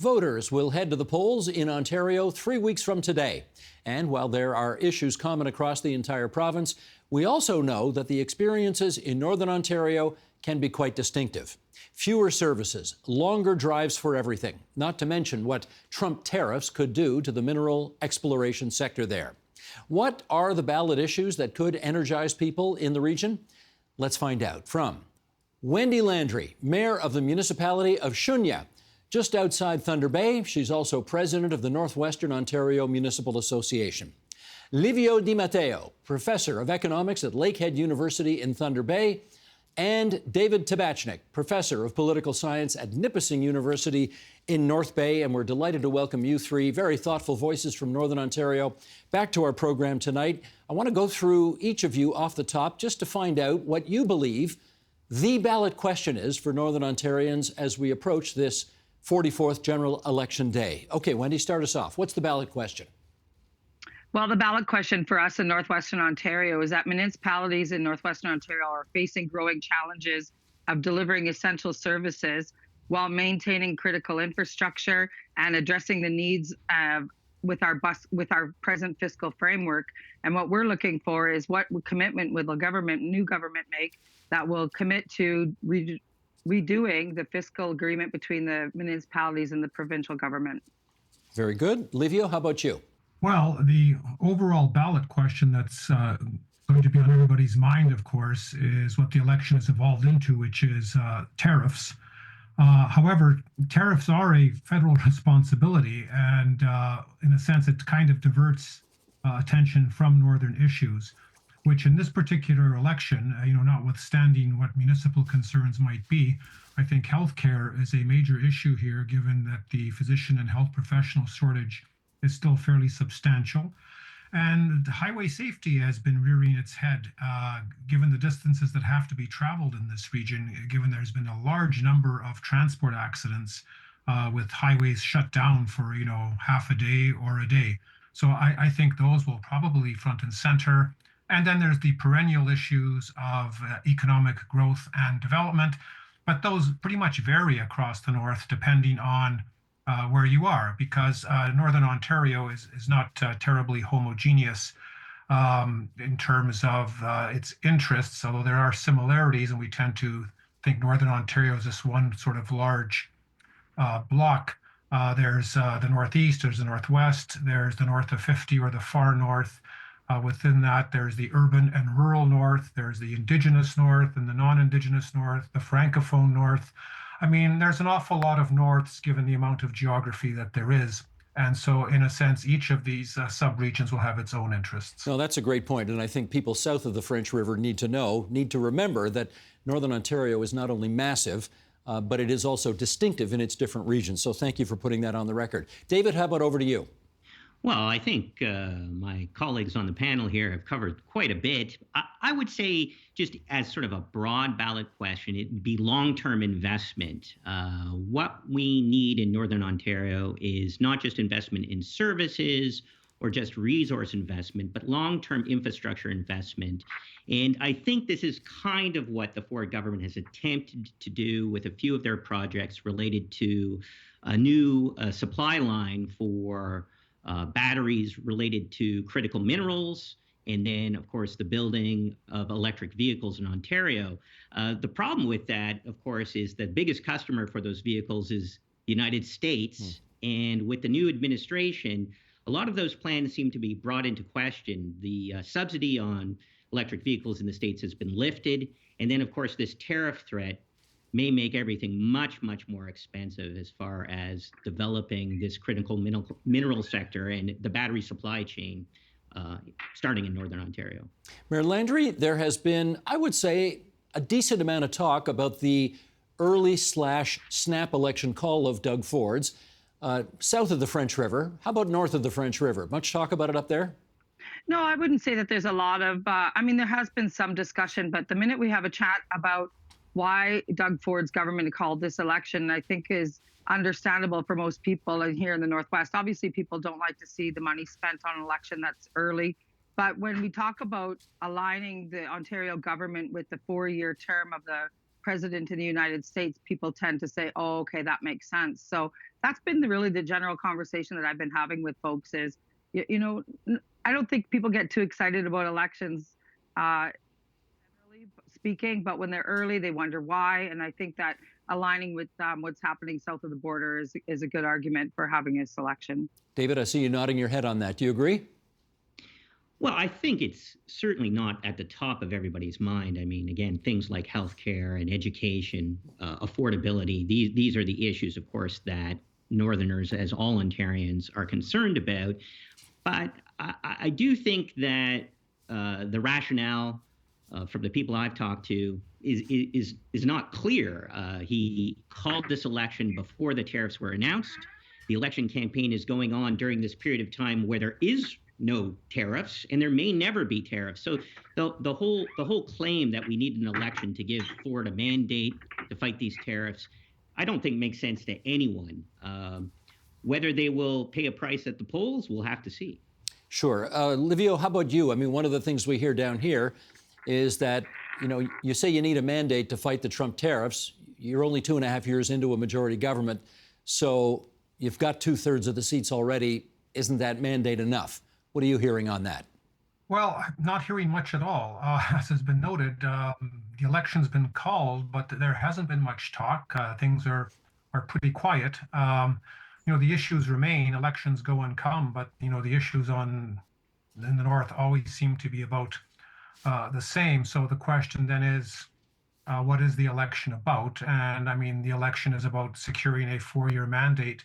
Voters will head to the polls in Ontario 3 weeks from today. And while there are issues common across the entire province, we also know that the experiences in Northern Ontario can be quite distinctive. Fewer services, longer drives for everything, not to mention what Trump tariffs could do to the mineral exploration sector there. What are the ballot issues that could energize people in the region? Let's find out from Wendy Landry, Mayor of the Municipality of Shuniah, just outside Thunder Bay. She's also president of the Northwestern Ontario Municipal Association. Livio Di Matteo, professor of economics at Lakehead University in Thunder Bay, and David Tabachnick, professor of political science at Nipissing University in North Bay. And we're delighted to welcome you three very thoughtful voices from Northern Ontario back to our program tonight. I want to go through each of you off the top just to find out what you believe the ballot question is for Northern Ontarians as we approach this 44th General Election Day. Okay, Wendy, start us off. What's the ballot question? Well, the ballot question for us in Northwestern Ontario is that municipalities in Northwestern Ontario are facing growing challenges of delivering essential services while maintaining critical infrastructure and addressing the needs with our present fiscal framework. And what we're looking for is what commitment will the new government make that will commit to redoing the fiscal agreement between the municipalities and the provincial government. Very good. Livio, how about you? Well, the overall ballot question that's going to be on everybody's mind, of course, is what the election has evolved into, which is tariffs. However, tariffs are a federal responsibility, and in a sense, it kind of diverts attention from northern issues, which in this particular election, notwithstanding what municipal concerns might be, I think healthcare is a major issue here, given that the physician and health professional shortage is still fairly substantial. And highway safety has been rearing its head, given the distances that have to be traveled in this region, given there's been a large number of transport accidents with highways shut down for, half a day or a day. So I think those will probably be front and center. And then there's the perennial issues of economic growth and development, but those pretty much vary across the north depending on where you are, because Northern Ontario is not terribly homogeneous in terms of its interests, although there are similarities, and we tend to think Northern Ontario is this one sort of large block. There's the Northeast, there's the Northwest, there's the north of 50 or the far north. Within that, there's the urban and rural north, there's the Indigenous north and the non-Indigenous north, the Francophone north. I mean, there's an awful lot of norths given the amount of geography that there is. And so, in a sense, each of these sub-regions will have its own interests. No, that's a great point. And I think people south of the French River need to remember that Northern Ontario is not only massive, but it is also distinctive in its different regions. So thank you for putting that on the record. David, how about over to you? Well, I think my colleagues on the panel here have covered quite a bit. I would say, just as sort of a broad ballot question, it would be long-term investment. What we need in Northern Ontario is not just investment in services or just resource investment, but long-term infrastructure investment. And I think this is kind of what the Ford government has attempted to do with a few of their projects related to a new supply line for batteries related to critical minerals, and then, of course, the building of electric vehicles in Ontario. The problem with that, of course, is the biggest customer for those vehicles is the United States. And with the new administration, a lot of those plans seem to be brought into question. The subsidy on electric vehicles in the States has been lifted. And then, of course, this tariff threat may make everything much, much more expensive as far as developing this critical mineral sector and the battery supply chain starting in Northern Ontario. Mayor Landry, there has been, I would say, a decent amount of talk about the early/snap election call of Doug Ford's south of the French River. How about north of the French River? Much talk about it up there? No, I wouldn't say that there's a lot of, there has been some discussion, but the minute we have a chat about why Doug Ford's government called this election, I think is understandable for most people here in the Northwest. Obviously, people don't like to see the money spent on an election that's early. But when we talk about aligning the Ontario government with the 4-year term of the president in the United States, people tend to say, oh, okay, that makes sense. So that's been really the general conversation that I've been having with folks is, I don't think people get too excited about elections, generally speaking, but when they're early, they wonder why. And I think that aligning with what's happening south of the border is a good argument for having a selection. David, I see you nodding your head on that. Do you agree? Well, I think it's certainly not at the top of everybody's mind. I mean, again, things like healthcare and education, affordability, these are the issues, of course, that Northerners, as all Ontarians, are concerned about. But I do think that the rationale from the people I've talked to is not clear. He called this election before the tariffs were announced. The election campaign is going on during this period of time where there is no tariffs, and there may never be tariffs. So the whole claim that we need an election to give Ford a mandate to fight these tariffs, I don't think makes sense to anyone. Whether they will pay a price at the polls, we'll have to see. Sure. Livio, how about you? I mean, one of the things we hear down here is that, you say you need a mandate to fight the Trump tariffs. You're only 2.5 years into a majority government, so you've got 2/3 of the seats already. Isn't that mandate enough? What are you hearing on that? Well, I'm not hearing much at all. As has been noted, the election's been called, but there hasn't been much talk. Things are pretty quiet. The issues remain. Elections go and come, but the issues in the North always seem to be about the same. So the question then is, what is the election about? And I mean, the election is about securing a 4-year mandate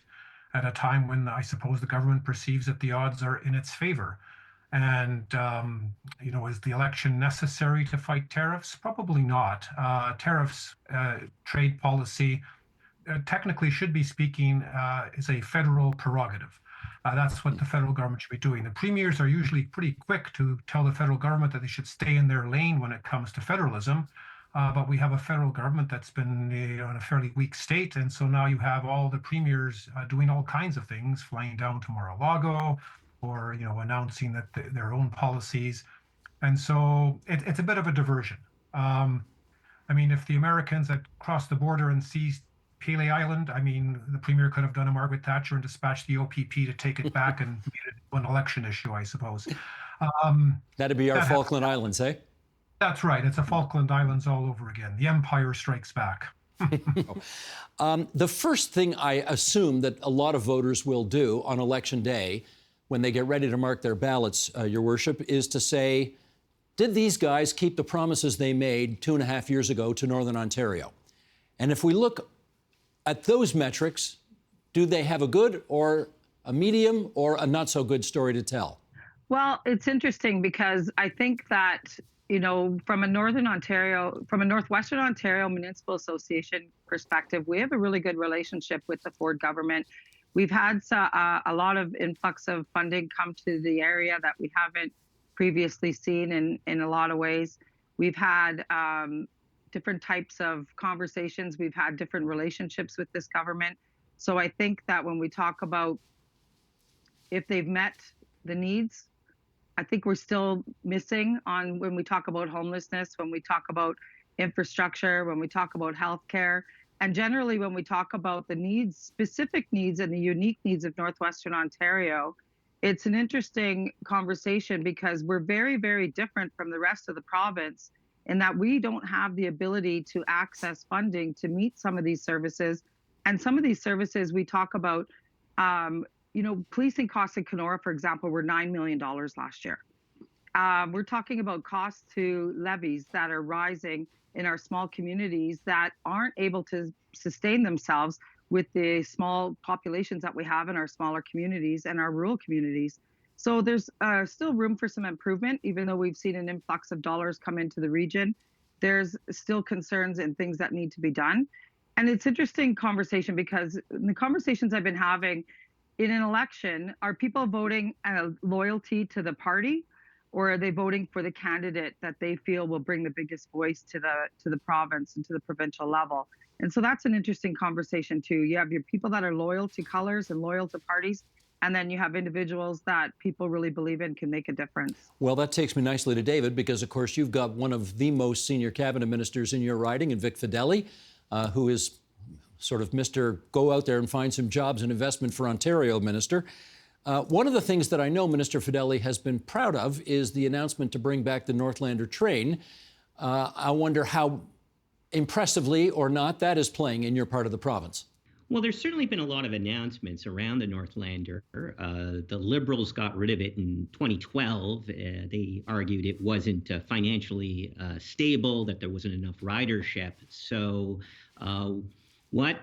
at a time when I suppose the government perceives that the odds are in its favor. And, is the election necessary to fight tariffs? Probably not. Tariffs, trade policy, technically should be speaking, is a federal prerogative. That's what the federal government should be doing. The premiers are usually pretty quick to tell the federal government that they should stay in their lane when it comes to federalism. But we have a federal government that's been in a fairly weak state. And so now you have all the premiers doing all kinds of things, flying down to Mar-a-Lago or, announcing that their own policies. And so it's a bit of a diversion. If the Americans had crossed the border and seized Pele Island, the premier could have done a Margaret Thatcher and dispatched the OPP to take it back and made it an election issue, I suppose. That'd be our Falkland Islands, eh? That's right. It's a Falkland Islands all over again. The empire strikes back. The first thing I assume that a lot of voters will do on Election Day when they get ready to mark their ballots, Your Worship, is to say, did these guys keep the promises they made 2.5 years ago to Northern Ontario? And if we look at those metrics, do they have a good or a medium or a not so good story to tell? Well, it's interesting because I think that, from a Northwestern Ontario Municipal Association perspective, we have a really good relationship with the Ford government. We've had a lot of influx of funding come to the area that we haven't previously seen in a lot of ways. We've had different types of conversations. We've had different relationships with this government. So I think that when we talk about if they've met the needs, I think we're still missing on when we talk about homelessness, when we talk about infrastructure, when we talk about healthcare, and generally when we talk about the needs, specific needs and the unique needs of Northwestern Ontario. It's an interesting conversation because we're very, very different from the rest of the province in that we don't have the ability to access funding to meet some of these services. And some of these services we talk about, policing costs in Kenora, for example, were $9 million last year. We're talking about costs to levies that are rising in our small communities that aren't able to sustain themselves with the small populations that we have in our smaller communities and our rural communities. So there's still room for some improvement, even though we've seen an influx of dollars come into the region. There's still concerns and things that need to be done. And it's interesting conversation because in the conversations I've been having in an election, are people voting loyalty to the party, or are they voting for the candidate that they feel will bring the biggest voice to the province and to the provincial level? And so that's an interesting conversation too. You have your people that are loyal to colors and loyal to parties, And then you have individuals that people really believe in can make a difference. Well, that takes me nicely to David, because, of course, you've got one of the most senior cabinet ministers in your riding, in Vic Fedeli, who is sort of Mr. Go out there and find some jobs and investment for Ontario minister. One of the things that I know Minister Fedeli has been proud of is the announcement to bring back the Northlander train. I wonder how impressively or not that is playing in your part of the province. Well, there's certainly been a lot of announcements around the Northlander. The Liberals got rid of it in 2012. They argued it wasn't financially stable, that there wasn't enough ridership. So what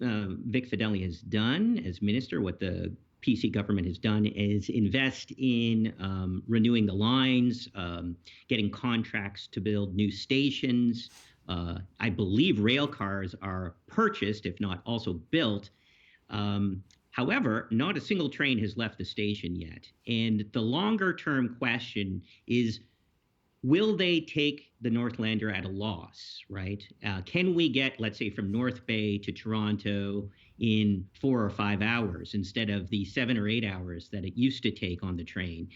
Vic Fedeli has done as minister, what the PC government has done, is invest in renewing the lines, getting contracts to build new stations. I believe rail cars are purchased, if not also built. However, not a single train has left the station yet. And the longer term question is, will they take the Northlander at a loss, right? Can we get, let's say, from North Bay to Toronto in 4 or 5 hours instead of the 7 or 8 hours that it used to take on the train?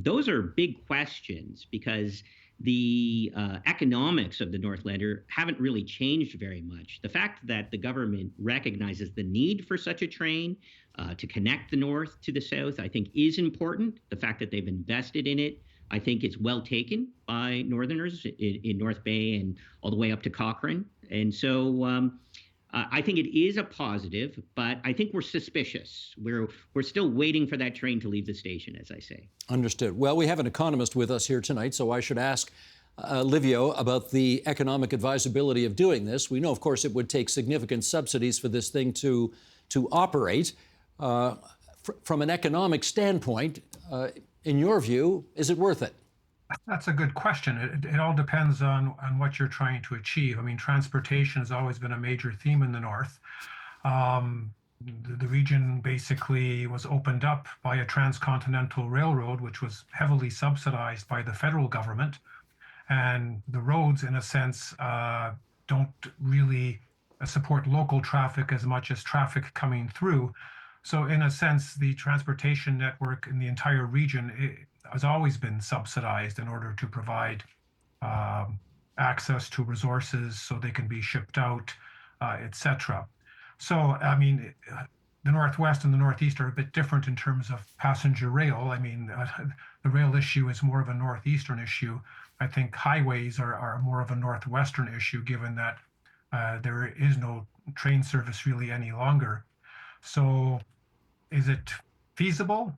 Those are big questions, because the economics of the Northlander haven't really changed very much. The fact that the government recognizes the need for such a train to connect the north to the south, I think, is important. The fact that they've invested in it, I think, it's well taken by Northerners in North Bay and all the way up to Cochrane. And so I think it is a positive, but I think we're suspicious. We're still waiting for that train to leave the station, as I say. Understood. Well, we have an economist with us here tonight, so I should ask Livio about the economic advisability of doing this. We know, of course, it would take significant subsidies for this thing to operate. From an economic standpoint, in your view, is it worth it? That's a good question. It all depends on what you're trying to achieve. I mean, transportation has always been a major theme in the North. The region basically was opened up by a transcontinental railroad, which was heavily subsidized by the federal government. And the roads, in a sense, don't really support local traffic as much as traffic coming through. So in a sense, the transportation network in the entire region has always been subsidized in order to provide access to resources so they can be shipped out, etc. So, I mean, the Northwest and the Northeast are a bit different in terms of passenger rail. I mean, the rail issue is more of a Northeastern issue. I think highways are more of a Northwestern issue, given that there is no train service really any longer. So is it feasible?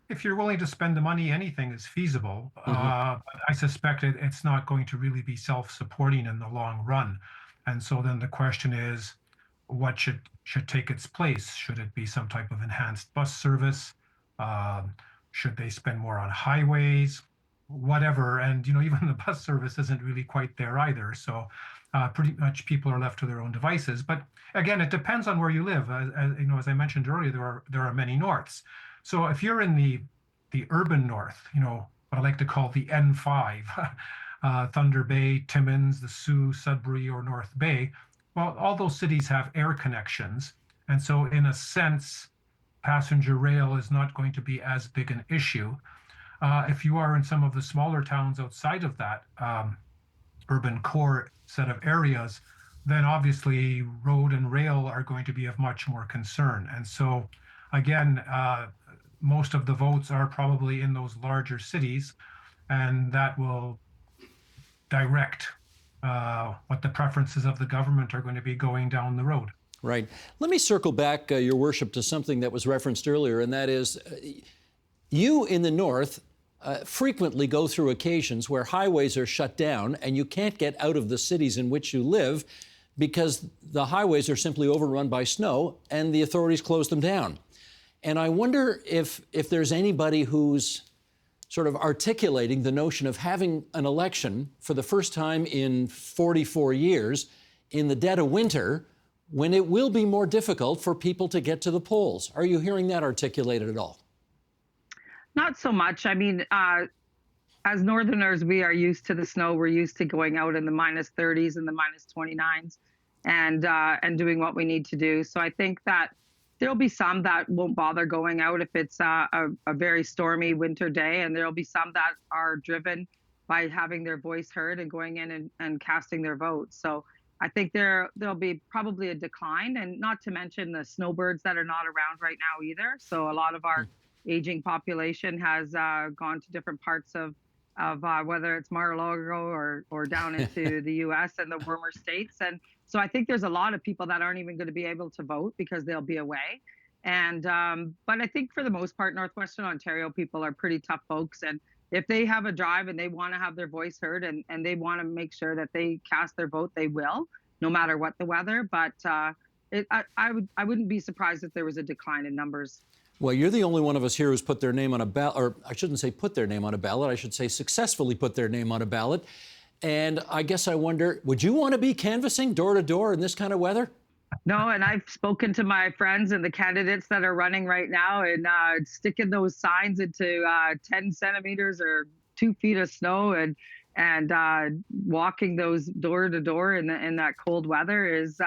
If you're willing to spend the money, anything is feasible. But I suspect it's not going to really be self-supporting in the long run. And so then the question is, what should take its place? Should it be some type of enhanced bus service? Should they spend more on highways? Whatever. And, you know, even the bus service isn't really quite there either. So pretty much people are left to their own devices. But again, it depends on where you live. As I mentioned earlier, there are many norths. So if you're in the urban north, you know, what I like to call the N5, Thunder Bay, Timmins, the Sioux, Sudbury, or North Bay, well, all those cities have air connections. And so in a sense, passenger rail is not going to be as big an issue. If you are in some of the smaller towns outside of that urban core set of areas, then obviously road and rail are going to be of much more concern. And so again, most of the votes are probably in those larger cities, and that will direct what the preferences of the government are going to be going down the road. Right. Let me circle back, Your Worship, to something that was referenced earlier, and that is you in the North frequently go through occasions where highways are shut down and you can't get out of the cities in which you live because the highways are simply overrun by snow and the authorities close them down. And I wonder if there's anybody who's sort of articulating the notion of having an election for the first time in 44 years in the dead of winter, when it will be more difficult for people to get to the polls. Are you hearing that articulated at all? Not so much. I mean, as Northerners, we are used to the snow. We're used to going out in the minus 30s and the minus 29s and doing what we need to do. So I think that there'll be some that won't bother going out if it's a very stormy winter day, and there'll be some that are driven by having their voice heard and going in and casting their vote. So I think there'll be probably a decline, and not to mention the snowbirds that are not around right now either. So a lot of our aging population has gone to different parts of whether it's Mar-a-Lago or down into the U.S. and the warmer states. And so I think there's a lot of people that aren't even going to be able to vote because they'll be away. And but I think for the most part, Northwestern Ontario people are pretty tough folks. And if they have a drive and they want to have their voice heard and they want to make sure that they cast their vote, they will, no matter what the weather. But I wouldn't be surprised if there was a decline in numbers. Well, you're the only one of us here who's put their name on a ballot, or I shouldn't say put their name on a ballot, I should say successfully put their name on a ballot. And I guess I wonder, would you want to be canvassing door to door in this kind of weather? No, and I've spoken to my friends and the candidates that are running right now, and sticking those signs into 10 centimeters or 2 feet of snow and walking those door to door in that cold weather is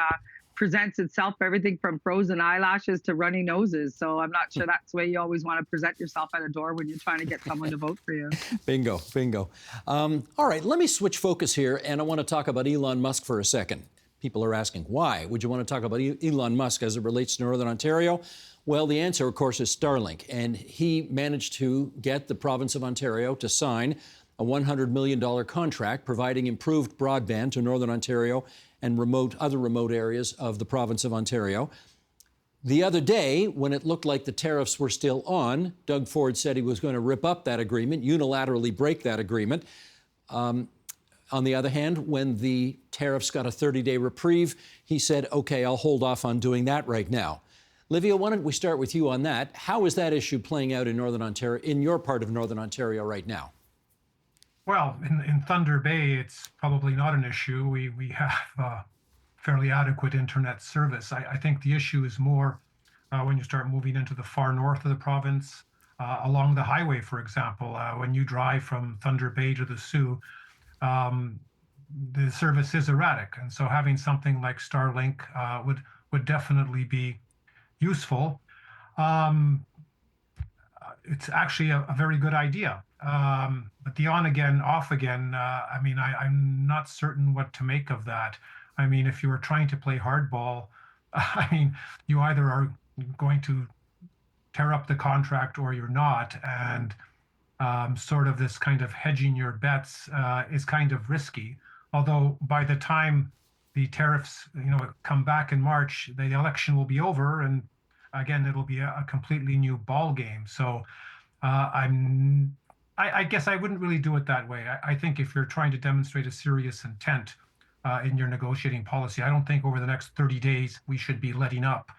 presents itself everything from frozen eyelashes to runny noses. So I'm not sure that's the way you always want to present yourself at a door when you're trying to get someone to vote for you. Bingo, bingo. All right, let me switch focus here, and I want to talk about Elon Musk for a second. People are asking, why would you want to talk about Elon Musk as it relates to Northern Ontario? Well, the answer, of course, is Starlink. And he managed to get the province of Ontario to sign a $100 million contract providing improved broadband to Northern Ontario and other remote areas of the province of Ontario. The other day, when it looked like the tariffs were still on, Doug Ford said he was going to rip up that agreement, unilaterally break that agreement. On the other hand, when the tariffs got a 30-day reprieve, he said, okay, I'll hold off on doing that right now. Livio, why don't we start with you on that? How is that issue playing out in Northern Ontario, in your part of Northern Ontario right now? Well, in Thunder Bay, it's probably not an issue. We have fairly adequate internet service. I think the issue is more when you start moving into the far north of the province, along the highway, for example. When you drive from Thunder Bay to the Sioux, the service is erratic. And so having something like Starlink would definitely be useful. It's actually a very good idea. But the on again, off again, I'm not certain what to make of that. I mean, if you were trying to play hardball, you either are going to tear up the contract or you're not. And sort of this kind of hedging your bets is kind of risky. Although by the time the tariffs, come back in March, the election will be over, and again, it'll be a completely new ball game. So I guess I wouldn't really do it that way. I think if you're trying to demonstrate a serious intent in your negotiating policy, I don't think over the next 30 days we should be letting up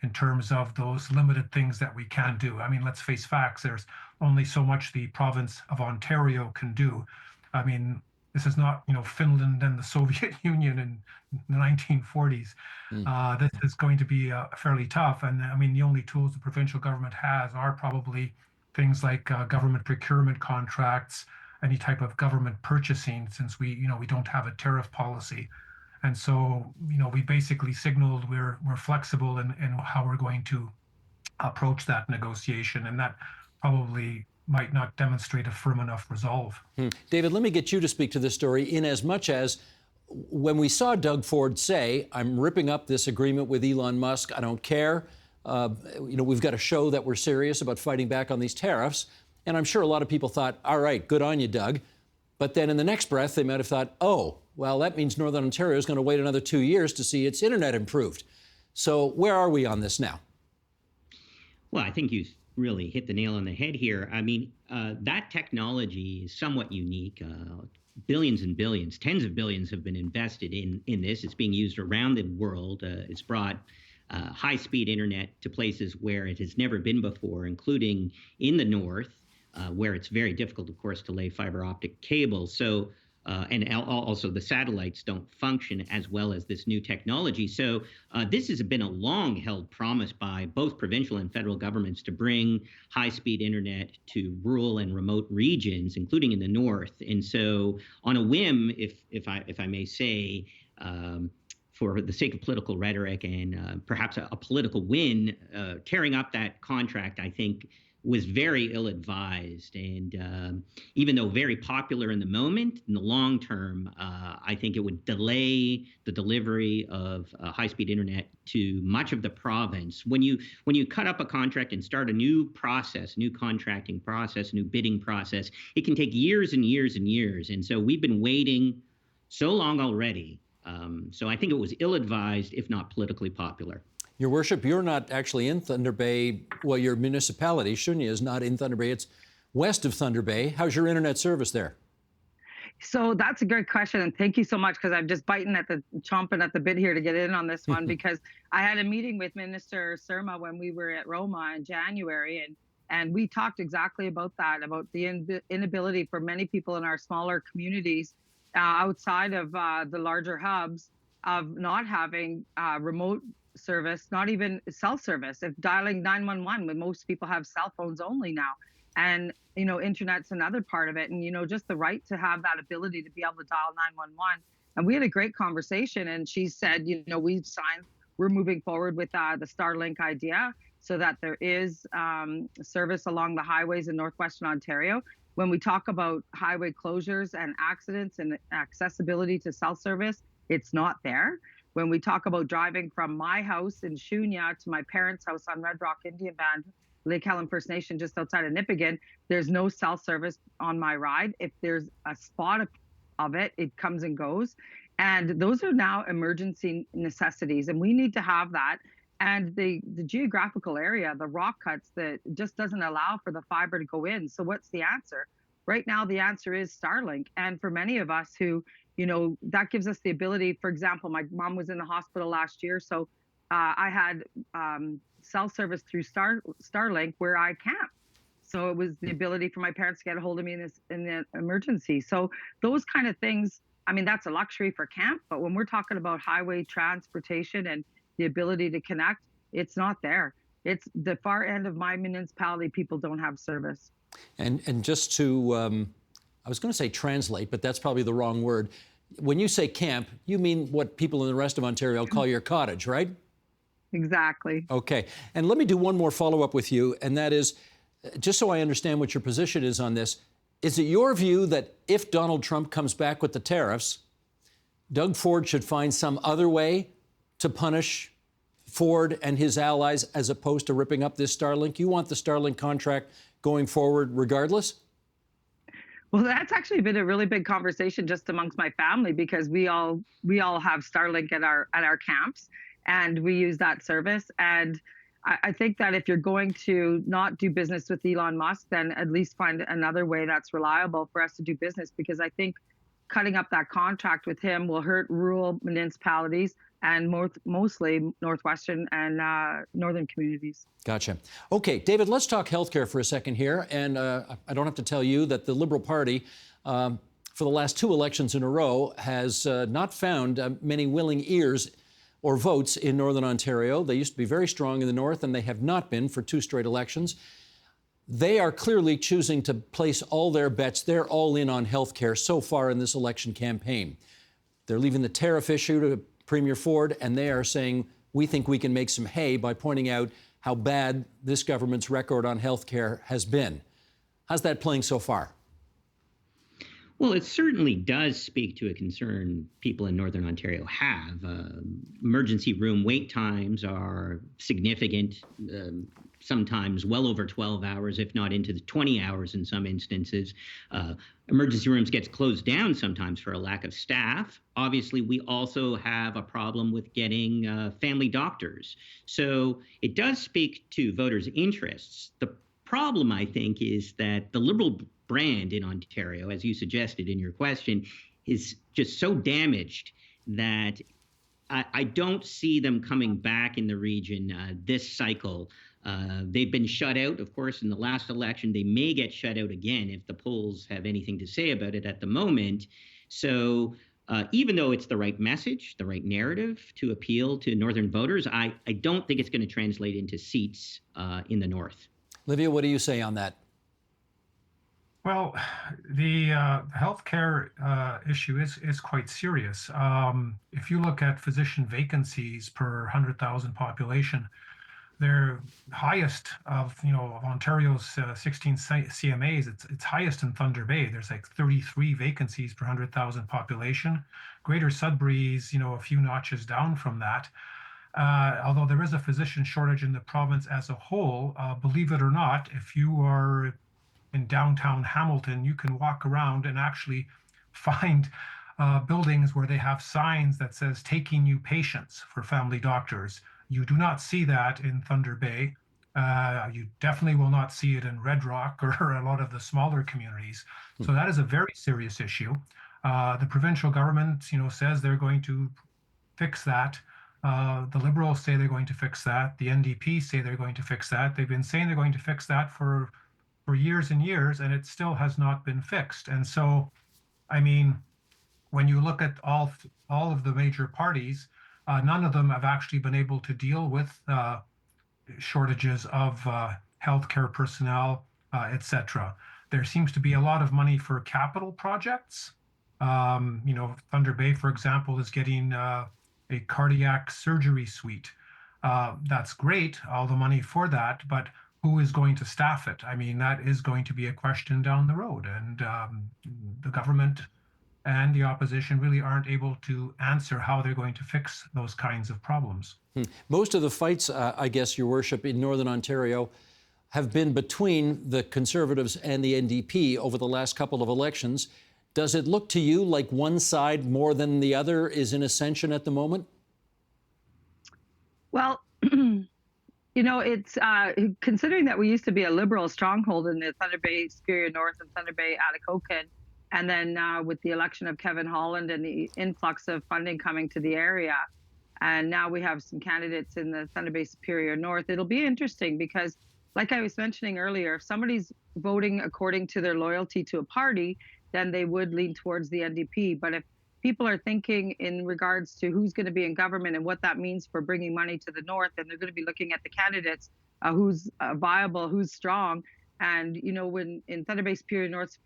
in terms of those limited things that we can do. I mean, let's face facts. There's only so much the province of Ontario can do. I mean, this is not, Finland and the Soviet Union in the 1940s. This is going to be fairly tough. And I mean, the only tools the provincial government has are probably things like government procurement contracts, any type of government purchasing, since we don't have a tariff policy. And so, we basically signaled we're flexible in how we're going to approach that negotiation. And that probably might not demonstrate a firm enough resolve. David, let me get you to speak to this story, in as much as when we saw Doug Ford say, I'm ripping up this agreement with Elon Musk, I don't care. We've got to show that we're serious about fighting back on these tariffs. And I'm sure a lot of people thought, all right, good on you, Doug. But then in the next breath, they might have thought, oh, well, that means Northern Ontario is going to wait another 2 years to see its internet improved. So where are we on this now? Well, I think you really hit the nail on the head here. I mean, that technology is somewhat unique. Billions and billions, tens of billions have been invested in this. It's being used around the world. It's brought high-speed internet to places where it has never been before, including in the north, where it's very difficult, of course, to lay fiber optic cables. So, and also the satellites don't function as well as this new technology. So this has been a long-held promise by both provincial and federal governments to bring high-speed internet to rural and remote regions, including in the north. And so, on a whim, if I may say, for the sake of political rhetoric and perhaps a political win, tearing up that contract, I think, was very ill-advised. And even though very popular in the moment, in the long term, I think it would delay the delivery of high-speed internet to much of the province. When you cut up a contract and start a new process, new contracting process, new bidding process, it can take years and years and years. And so we've been waiting so long already. So I think it was ill-advised, if not politically popular. Your Worship, you're not actually in Thunder Bay. Well, your municipality, Shuniah, is not in Thunder Bay. It's west of Thunder Bay. How's your internet service there? So that's a great question, and thank you so much, because I'm just chomping at the bit here to get in on this one, because I had a meeting with Minister Surma when we were at Roma in January, and we talked exactly about that, about the inability for many people in our smaller communities outside of the larger hubs of not having remote service, not even cell service. If dialing 911, when most people have cell phones only now, and internet's another part of it, and just the right to have that ability to be able to dial 911. And we had a great conversation, and she said, we're moving forward with the Starlink idea, so that there is service along the highways in Northwestern Ontario. When we talk about highway closures and accidents and accessibility to cell service, it's not there. When we talk about driving from my house in Shuniah to my parents' house on Red Rock Indian Band, Lake Helen First Nation, just outside of Nipissing, there's no cell service on my ride. If there's a spot of it, it comes and goes. And those are now emergency necessities, and we need to have that. And the geographical area, the rock cuts, that just doesn't allow for the fiber to go in. So what's the answer? Right now, the answer is Starlink. And for many of us who, that gives us the ability. For example, my mom was in the hospital last year, so I had cell service through Starlink where I camp. So it was the ability for my parents to get a hold of me in the emergency. So those kind of things, that's a luxury for camp, but when we're talking about highway transportation and the ability to connect, it's not there. It's the far end of my municipality, people don't have service. And just to, I was going to say translate, but that's probably the wrong word. When you say camp, you mean what people in the rest of Ontario call your cottage, right? Exactly. Okay. And let me do one more follow-up with you, and that is, just so I understand what your position is on this, is it your view that if Donald Trump comes back with the tariffs, Doug Ford should find some other way to punish Ford and his allies as opposed to ripping up this Starlink? You want the Starlink contract going forward regardless? Well, that's actually been a really big conversation just amongst my family, because we all have Starlink at our camps, and we use that service. And I think that if you're going to not do business with Elon Musk, then at least find another way that's reliable for us to do business, because I think cutting up that contract with him will hurt rural municipalities and mostly Northwestern and northern communities. Gotcha. Okay, David, let's talk healthcare for a second here. And I don't have to tell you that the Liberal Party, for the last 2 elections in a row, has not found many willing ears or votes in Northern Ontario. They used to be very strong in the north, and they have not been for 2 straight elections. They are clearly choosing to place all their bets. They're all in on healthcare so far in this election campaign. They're leaving the tariff issue to Premier Ford, and they are saying, we think we can make some hay by pointing out how bad this government's record on healthcare has been. How's that playing so far? Well, it certainly does speak to a concern people in Northern Ontario have. Emergency room wait times are significant, sometimes well over 12 hours, if not into the 20 hours in some instances. Emergency rooms gets closed down sometimes for a lack of staff. Obviously, we also have a problem with getting family doctors. So it does speak to voters' interests. The problem, I think, is that the Liberal brand in Ontario, as you suggested in your question, is just so damaged that I don't see them coming back in the region this cycle. They've been shut out, of course, in the last election. They may get shut out again if the polls have anything to say about it at the moment. So even though it's the right message, the right narrative to appeal to Northern voters, I don't think it's going to translate into seats in the North. Livio, what do you say on that? Well, the healthcare issue is quite serious. If you look at physician vacancies per 100,000 population, they're highest of Ontario's 16 CMAs. It's highest in Thunder Bay. There's like 33 vacancies per 100,000 population. Greater Sudbury's a few notches down from that. Although there is a physician shortage in the province as a whole, believe it or not, if you are in downtown Hamilton, you can walk around and actually find buildings where they have signs that says taking new patients for family doctors. You do not see that in Thunder Bay. You definitely will not see it in Red Rock or a lot of the smaller communities. So that is a very serious issue. The provincial government, says they're going to fix that. The Liberals say they're going to fix that. The NDP say they're going to fix that. They've been saying they're going to fix that for years and years, and it still has not been fixed. And so, I mean, when you look at all of the major parties, none of them have actually been able to deal with shortages of healthcare personnel, etc. There seems to be a lot of money for capital projects. Thunder Bay, for example, is getting a cardiac surgery suite. That's great, all the money for that, but who is going to staff it? I mean, that is going to be a question down the road. And the government and the opposition really aren't able to answer how they're going to fix those kinds of problems. Most of the fights, I guess, Your Worship, in Northern Ontario have been between the Conservatives and the NDP over the last couple of elections. Does it look to you like one side more than the other is in ascension at the moment? Well, it's considering that we used to be a Liberal stronghold in the Thunder Bay Superior North and Thunder Bay Atikokan, and then with the election of Kevin Holland and the influx of funding coming to the area, and now we have some candidates in the Thunder Bay Superior North. It'll be interesting because, like I was mentioning earlier, if somebody's voting according to their loyalty to a party, then they would lean towards the NDP. But if people are thinking in regards to who's going to be in government and what that means for bringing money to the north, and they're going to be looking at the candidates, who's viable, who's strong. And, when in Thunder Bay Superior North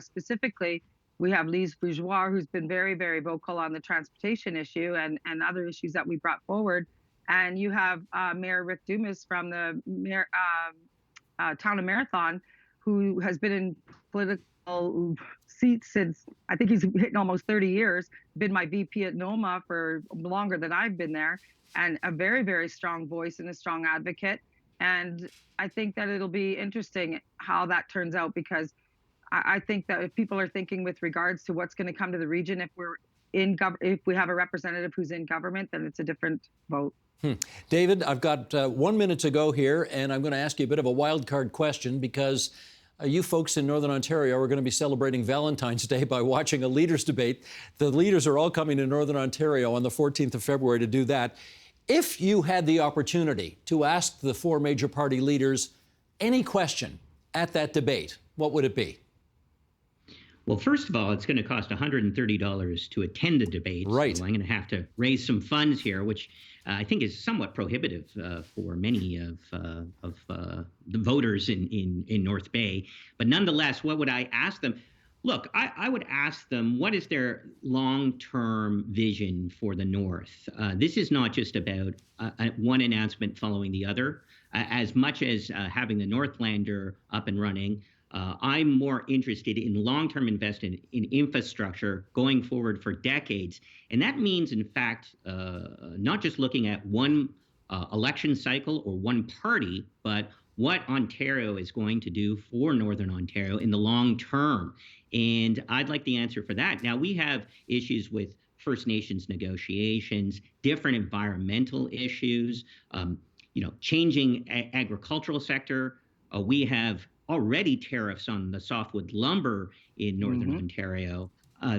specifically, we have Lise Bourgeois, who's been very, very vocal on the transportation issue and other issues that we brought forward. And you have Mayor Rick Dumas from the town of Marathon, who has been in political seat since, I think he's hitting almost 30 years, been my VP at NOMA for longer than I've been there, and a very, very strong voice and a strong advocate. And I think that it'll be interesting how that turns out, because I think that if people are thinking with regards to what's going to come to the region, if we have a representative who's in government, then it's a different vote. David, I've got 1 minute to go here, and I'm going to ask you a bit of a wild card question, because you folks in Northern Ontario are going to be celebrating Valentine's Day by watching a leaders debate. The leaders are all coming to Northern Ontario on the 14th of February to do that. If you had the opportunity to ask the four major party leaders any question at that debate, what would it be? Well, first of all, it's going to cost $130 to attend the debate. Right. So I'm going to have to raise some funds here, which I think is somewhat prohibitive for many of the voters in North Bay. But nonetheless, what would I ask them? Look, I would ask them, what is their long-term vision for the North? This is not just about one announcement following the other. As much as having the Northlander up and running, I'm more interested in long-term investment in infrastructure going forward for decades. And that means, in fact, not just looking at one election cycle or one party, but what Ontario is going to do for Northern Ontario in the long term. And I'd like the answer for that. Now, we have issues with First Nations negotiations, different environmental issues, changing agricultural sector. We have already tariffs on the softwood lumber in Northern Ontario.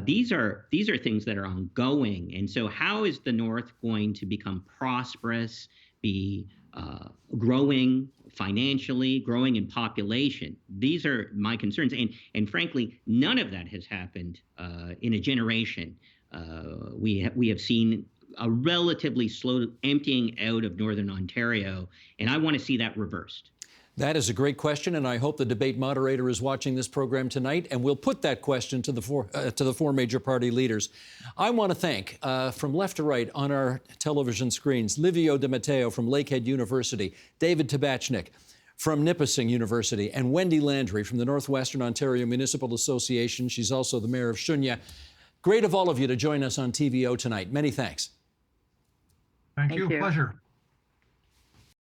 These are things that are ongoing. And so how is the North going to become prosperous, be growing financially, growing in population? These are my concerns. And frankly, none of that has happened in a generation. We have seen a relatively slow emptying out of Northern Ontario, and I want to see that reversed. That is a great question, and I hope the debate moderator is watching this program tonight, and we'll put that question to the four major party leaders. I want to thank, from left to right on our television screens, Livio Di Matteo from Lakehead University, David Tabachnick from Nipissing University, and Wendy Landry from the Northwestern Ontario Municipal Association. She's also the mayor of Shuniah. Great of all of you to join us on TVO tonight. Many thanks. Thank you. Pleasure.